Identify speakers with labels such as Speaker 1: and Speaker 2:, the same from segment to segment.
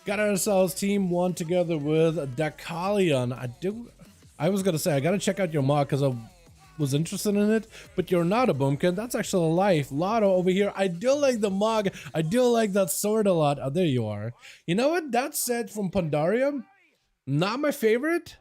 Speaker 1: Got ourselves team 1 together with Dalaran. I was gonna say I gotta check out your mod because I was interested in it, but you're not a boomkin. That's actually a life. Lotto over here. I do like the mug. I do like that sword a lot. Oh, there you are. You know what? That set from Pandaria, not my favorite,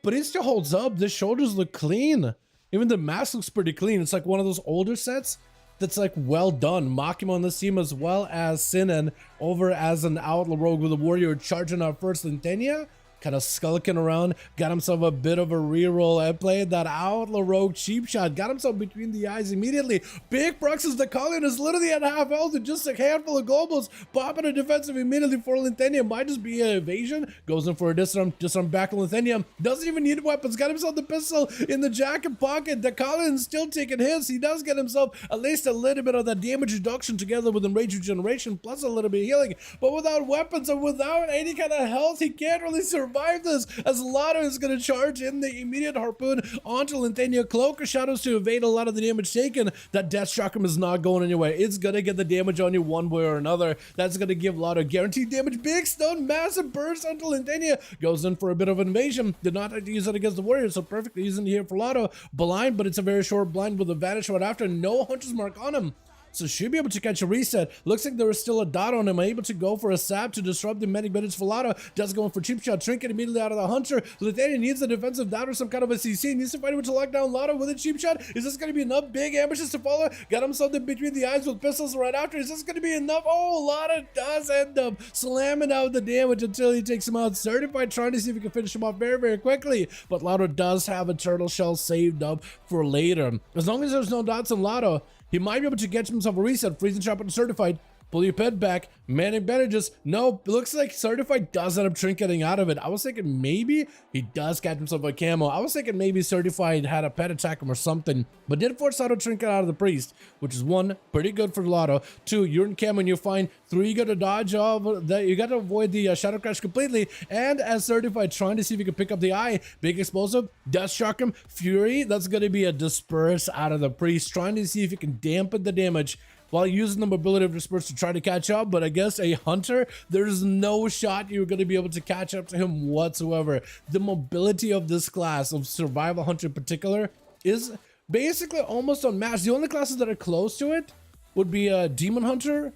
Speaker 1: but it still holds up. The shoulders look clean. Even the mask looks pretty clean. It's like one of those older sets that's like well done. Makima on this team as well as Sinan over as an Outlaw rogue with a warrior charging our first Lintenia. Kind of skulking around, got himself a bit of a reroll and played that Outlaw rogue cheap shot, got himself between the eyes immediately. Big Brux's Dalaran is literally at half health and just a handful of globals, popping a defensive immediately for Lintenia. Might just be an evasion, goes in for a disarm back to Lintenia. Doesn't even need weapons, got himself the pistol in the jacket pocket. Dalaran still taking hits. He does get himself at least a little bit of that damage reduction together with enrage regeneration plus a little bit of healing, but without weapons and without any kind of health, he can't really survive this, as Lotto is going to charge in the immediate harpoon onto Lintenia. Cloak of Shadows to evade a lot of the damage taken. That Death Chakram is not going anywhere. It's going to get the damage on you one way or another. That's going to give Lotto guaranteed damage. Big stun, massive burst onto Lintenia. Goes in for a bit of invasion. Did not have to use it against the warrior, so perfectly using it here for Lotto. Blind, but it's a very short blind with a vanish right after. No Hunter's Mark on him, so should be able to catch a reset. Looks like there is still a dot on him. Able to go for a sap to disrupt the many minutes for Lotto. Does go in for cheap shot. Trinket immediately out of the Hunter. Lintenia needs a defensive dot or some kind of a CC. Needs to find a way to lock down Lotto with a cheap shot. Is this going to be enough? Big ambushes to follow. Got him something between the eyes with pistols right after. Is this going to be enough? Oh, Lotto does end up slamming out the damage until he takes him out. Certified trying to see if he can finish him off very, very quickly. But Lotto does have a turtle shell saved up for later. As long as there's no dots on Lotto, he might be able to get himself a reset. Freezing trap on Certified. Pull your pet back. Manning bandages. No, it looks like Certified does end up trinketing out of it. I was thinking maybe he does catch himself a camo. I was thinking maybe Certified had a pet attack him or something, but did force Lotto trinket out of the priest, which is 1, pretty good for Lotto. 2, you're in camo and you're fine. 3, you got to dodge off that. You got to avoid the shadow crash completely. And as Certified trying to see if he can pick up the eye, big explosive, Death Chakram, Fury. That's going to be a disperse out of the priest, trying to see if he can dampen the damage while using the mobility of disperse to try to catch up. But I guess a Hunter, there's no shot you're going to be able to catch up to him whatsoever. The mobility of this class of Survival Hunter in particular is basically almost unmatched. The only classes that are close to it would be a Demon Hunter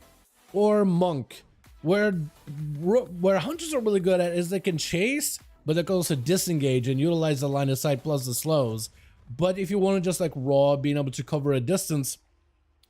Speaker 1: or Monk, where Hunters are really good at is they can chase, but they can also disengage and utilize the line of sight plus the slows. But if you want to just like raw, being able to cover a distance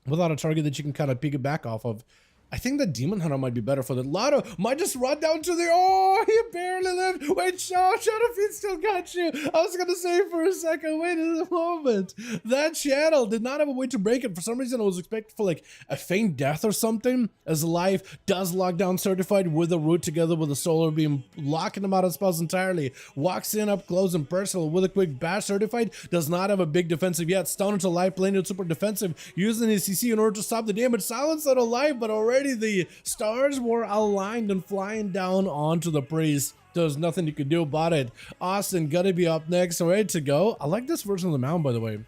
Speaker 1: without a target that you can kind of piggyback off of, I think the Demon Hunter might be better for that. Lotto might just run down to the... Oh, he barely lived. Wait, Shadowfiend still got you. I was going to say for a second, wait a moment. That channel did not have a way to break it. For some reason, I was expecting for like a faint death or something, as Life does lock down Certified with a root together with a solar beam, locking him out of spells entirely. Walks in up close and personal with a quick bash. Certified does not have a big defensive yet. Stun into Life, playing it super defensive, using his CC in order to stop the damage. Silence out of Life, but already the stars were aligned and flying down onto the priest. There's nothing you can do about it. Austin gonna be up next, ready to go. I like this version of the mound, by the way.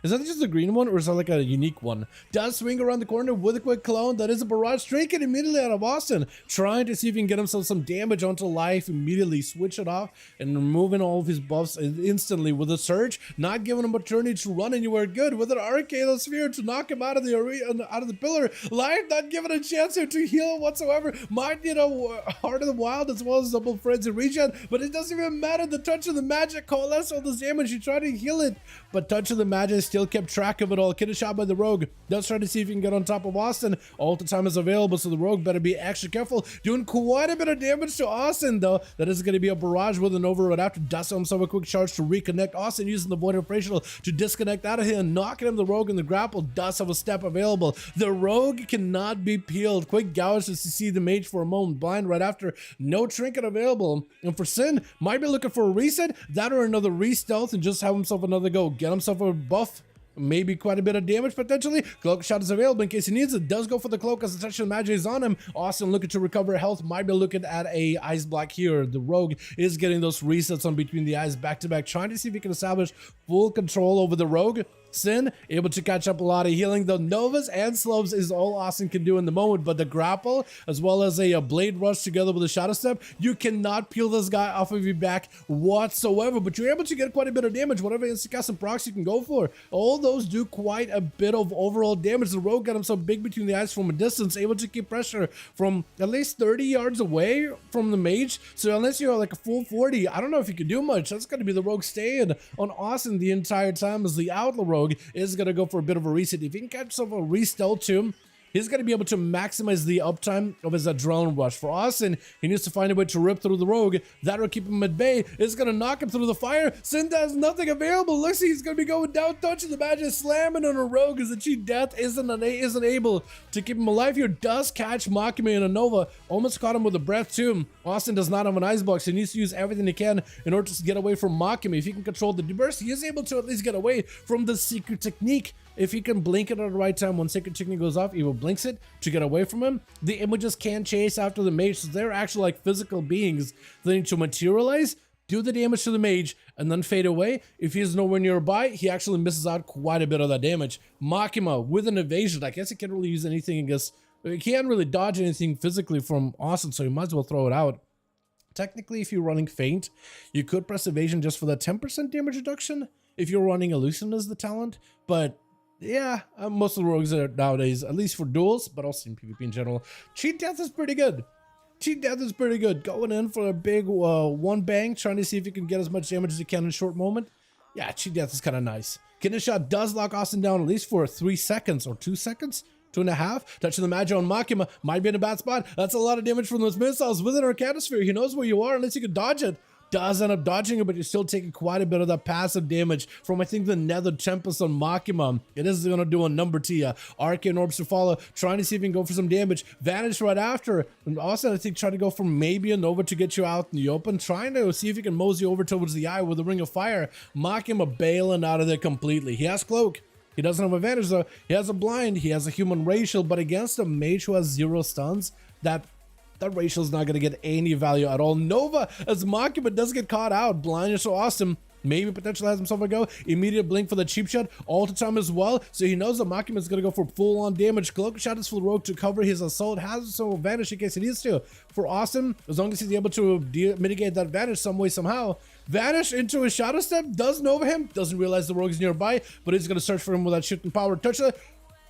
Speaker 1: Is that just the green one, or is that like a unique one? Does swing around the corner with a quick clone. That is a barrage. Trinket immediately out of Austin, trying to see if he can get himself some damage onto Life. Immediately switch it off and removing all of his buffs instantly with a surge, not giving him opportunity to run anywhere good. With an Arcade Sphere to knock him out of the arena, out of the pillar. Life not given a chance here to heal whatsoever. Might need a Heart of the Wild as well as double frenzy regen, but it doesn't even matter. The touch of the magic coalesced all this damage. You try to heal it, but touch of the magic still kept track of it all. Kid is shot by the rogue. Does try to see if he can get on top of Austin. All the time is available, so the rogue better be extra careful. Doing quite a bit of damage to Austin, though. That is going to be a barrage with an override after. Does himself a quick charge to reconnect. Austin using the void operational to disconnect out of here and knocking him the rogue in the grapple. Does have a step available. The rogue cannot be peeled. Quick gouge to see the mage for a moment. Blind right after. No trinket available. And for Sin, might be looking for a reset. That or another re-stealth and just have himself another go. Get himself a buff. Maybe quite a bit of damage potentially. Cloak shot is available in case he needs it. Does go for the cloak as the touch of magic is on him. Austin looking to recover health. Might be looking at a ice block here. The rogue is getting those resets on between the eyes back to back, trying to see if he can establish full control over the rogue. Sin, able to catch up a lot of healing. The Novas and Slopes is all Austin can do in the moment, but the grapple, as well as a blade rush together with a shadow step, you cannot peel this guy off of your back whatsoever, but you're able to get quite a bit of damage. Whatever instacast and procs you can go for, all those do quite a bit of overall damage. The rogue got him so big between the eyes from a distance, able to keep pressure from at least 30 yards away from the mage. So unless you're like a full 40, I don't know if you can do much. That's going to be the rogue staying on Austin the entire time, as the Outlaw rogue is going to go for a bit of a reset. If you can catch yourself a re-stealth too, he's going to be able to maximize the uptime of his adrenaline rush. For Austin, he needs to find a way to rip through the rogue. That'll keep him at bay. It's going to knock him through the fire. Sin has nothing available. Looks like he's going to be going down, touching the magic, slamming on a rogue as the cheat death isn't able to keep him alive here. Does catch Makime and a Nova. Almost caught him with a breath too. Austin does not have an icebox. He needs to use everything he can in order to get away from Makime. If he can control the burst, he is able to at least get away from the secret technique. If he can blink it at the right time, when secret technique goes off, he will blinks it to get away from him. The images can chase after the mage, so they're actually like physical beings that need to materialize, do the damage to the mage, and then fade away. If he's nowhere nearby, he actually misses out quite a bit of that damage. Makima with an evasion, I guess he can't really use anything against, he can't really dodge anything physically from Austin, so you might as well throw it out. Technically, if you're running Feint, you could press evasion just for the 10% damage reduction if you're running Illusion as the talent, but yeah, most of the rogues are nowadays, at least for duels, but also in PvP in general, cheat death is pretty good. Cheat death is pretty good. Going in for a big one bang, trying to see if you can get as much damage as you can in a short moment. Yeah, cheat death is kind of nice. Kidney shot does lock Austin down at least for 3 seconds or 2 seconds. 2.5. Touching the Magi on Makima might be in a bad spot. That's a lot of damage from those missiles within our canisphere. He knows where you are unless you can dodge it. Does end up dodging it, but you're still taking quite a bit of that passive damage from, I think, the Nether Tempest on Makima. It is going to do a number to you. Arcane Orbs to follow, trying to see if you can go for some damage. Vanish right after. And also, I think, try to go for maybe a Nova to get you out in the open. Trying to see if you can mosey over towards the eye with a Ring of Fire. Makima bailing out of there completely. He has Cloak. He doesn't have advantage though. He has a blind. He has a human racial, but against a mage who has 0 stuns, that racial is not going to get any value at all. Nova, as Makima does get caught out. Blind is so awesome. Maybe potentially has himself a go. Immediate blink for the cheap shot. All the time as well. So he knows that Makima is going to go for full on damage. Cloak shot is for the rogue to cover his assault. Has some advantage in case he needs to. For Austin, as long as he's able to mitigate that advantage some way, somehow. Vanish into his shadow step. Does Nova him. Doesn't realize the rogue is nearby. But he's going to search for him with that shifting power. Touch it.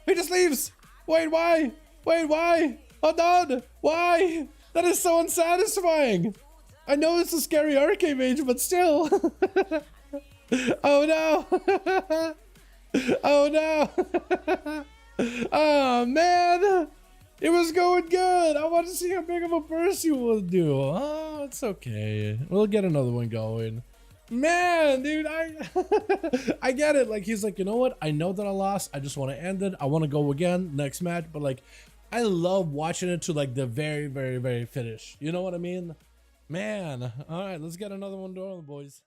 Speaker 1: He just leaves. Wait, why? Wait, why? Hold on. Why? That is so unsatisfying. I know it's a scary arcane mage, but still. Oh no. Oh no. Oh man. It was going good. I want to see how big of a burst you will do. Oh, it's okay. We'll get another one going. Man, dude, I get it. Like, he's like, you know what? I know that I lost. I just want to end it. I want to go again next match. But like, I love watching it to like the very, very, very finish. You know what I mean? Man. All right, let's get another one going, boys.